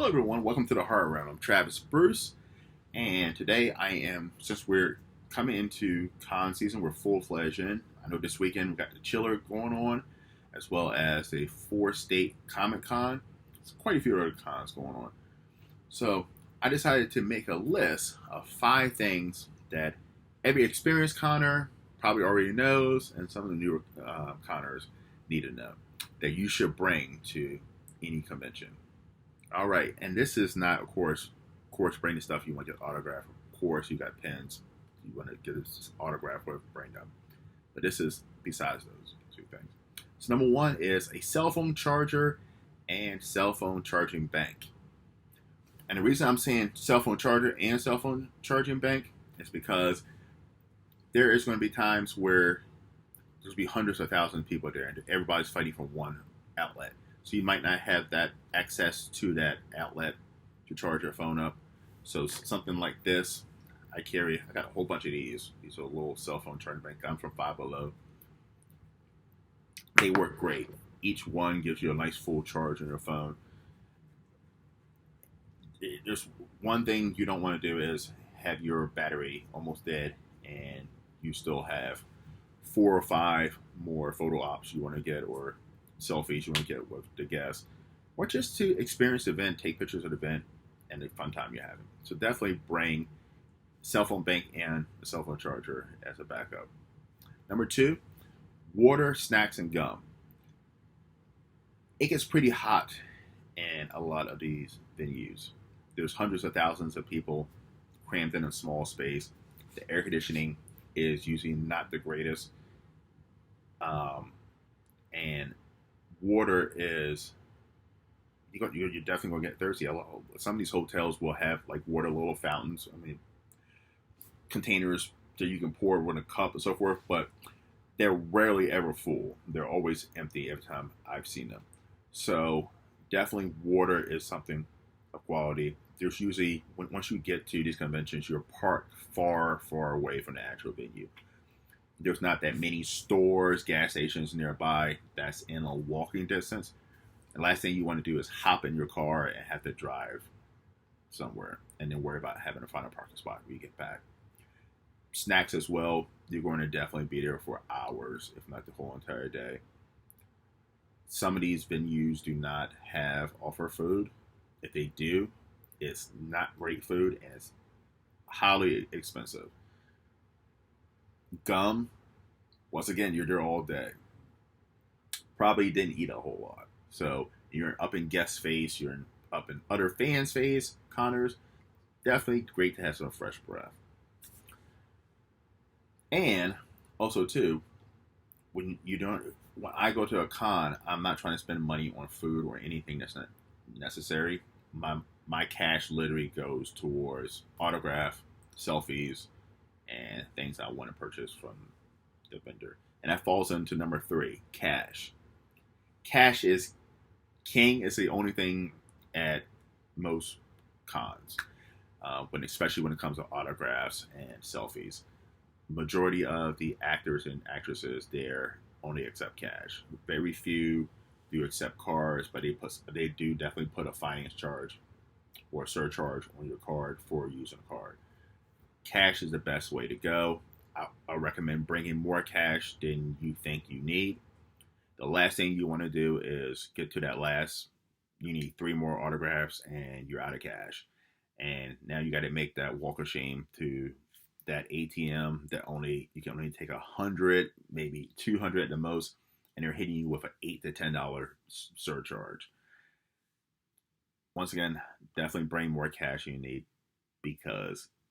Hello, everyone. Welcome to the Horror Round. I'm Travis Bruce, and today since we're coming into con season, we're full fledged in. I know this weekend we got the Chiller going on, as well as the four-state Comic Con. There's quite a few other cons going on. So I decided to make a list of 5 things that every experienced conner probably already knows, and some of the newer conners need to know that you should bring to any convention. All right, and this is not, of course, bring the stuff you want to get autographed. Of course, you got pens you want to get this autograph with, bring them. But this is besides those 2 things. So number 1 is a cell phone charger and cell phone charging bank. And the reason I'm saying cell phone charger and cell phone charging bank is because there is going to be times where there's going to be hundreds of thousands of people there, and everybody's fighting for one outlet. So you might not have that access to that outlet to charge your phone up. So something like this, I got a whole bunch of these. These are little cell phone charging bank. I'm from Five Below. They work great. Each one gives you a nice full charge on your phone. There's one thing you don't want to do is have your battery almost dead and you still have 4 or 5 more photo ops you want to get, or selfies you want to get with the guests, or just to experience the event, take pictures of the event, and the fun time you're having. So definitely bring cell phone bank and a cell phone charger as a backup. Number 2, water, snacks, and gum. It gets pretty hot in a lot of these venues. There's hundreds of thousands of people crammed in a small space. The air conditioning is usually not the greatest. And water is, you're definitely going to get thirsty. Some of these hotels will have like water little fountains. I mean, containers that you can pour in a cup and so forth, but they're rarely ever full. They're always empty every time I've seen them. So definitely water is something of quality. There's usually, once you get to these conventions, you're parked far, far away from the actual venue. There's not that many stores, gas stations nearby that's in a walking distance. The last thing you want to do is hop in your car and have to drive somewhere and then worry about having to find a parking spot when you get back. Snacks as well. You're going to definitely be there for hours, if not the whole entire day. Some of these venues do not offer food. If they do, it's not great food and it's highly expensive. Gum, once again, you're there all day. Probably didn't eat a whole lot. So you're up in guest face, up in other fans' face, conners. Definitely great to have some fresh breath. And also too, when I go to a con, I'm not trying to spend money on food or anything that's not necessary. My cash literally goes towards autograph, selfies, and things I want to purchase from the vendor. And that falls into number 3, cash. Cash is king. It's the only thing at most cons, especially when it comes to autographs and selfies. Majority of the actors and actresses there only accept cash. Very few do accept cards, but they do definitely put a finance charge or a surcharge on your card for using a card. Cash is the best way to go. I recommend bringing more cash than you think you need. The last thing you want to do is get to that last, you need 3 more autographs and you're out of cash. And now you got to make that walk of shame to that ATM that you can only take 100, maybe 200 at the most, and they're hitting you with an $8 to $10 surcharge. Once again, definitely bring more cash than you need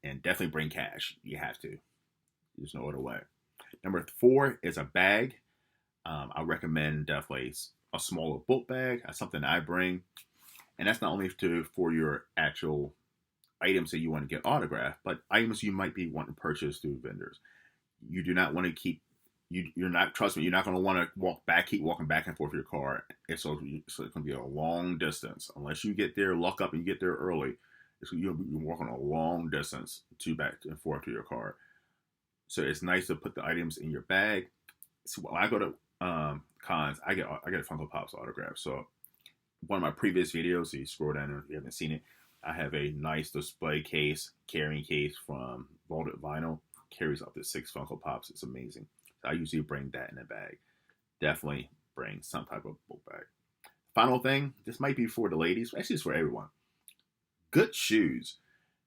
and definitely bring cash. You have to. There's no other way. Number 4 is a bag. I recommend definitely a smaller book bag. That's something I bring. And that's not only for your actual items that you want to get autographed, but items you might be wanting to purchase through vendors. You do not want to keep, trust me, you're not going to want to keep walking back and forth with your car. It's going to be a long distance. Unless you get there, luck up and you get there early, you'll be walking a long distance back and forth to your car. So it's nice to put the items in your bag. So when I go to cons, I get Funko Pop's autograph. So one of my previous videos, so you scroll down if you haven't seen it, I have a nice display case, carrying case from Vaulted Vinyl. Carries up to 6 Funko Pops. It's amazing. So I usually bring that in a bag. Definitely bring some type of book bag. Final thing, this might be for the ladies, actually it's for everyone. Good shoes.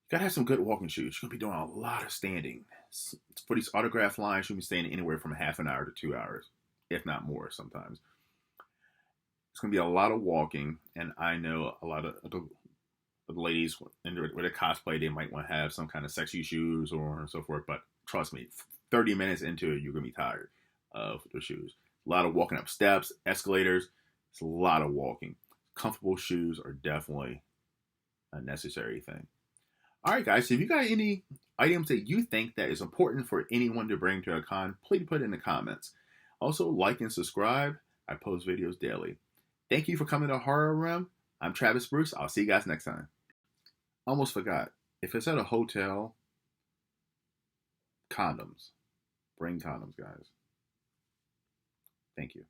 You gotta have some good walking shoes. You're gonna be doing a lot of standing. For these autograph lines, you'll be standing anywhere from half an hour to 2 hours, if not more sometimes. It's gonna be a lot of walking, and I know a lot of the ladies with a cosplay, they might want to have some kind of sexy shoes or so forth. But trust me, 30 minutes into it, you're gonna be tired of the shoes. A lot of walking up steps, escalators. It's a lot of walking. Comfortable shoes are definitely a necessary thing. All right, guys. So if you got any items that you think that is important for anyone to bring to a con, please put it in the comments. Also, like and subscribe. I post videos daily. Thank you for coming to Horror Room. I'm Travis Bruce. I'll see you guys next time. Almost forgot. If it's at a hotel, condoms. Bring condoms, guys. Thank you.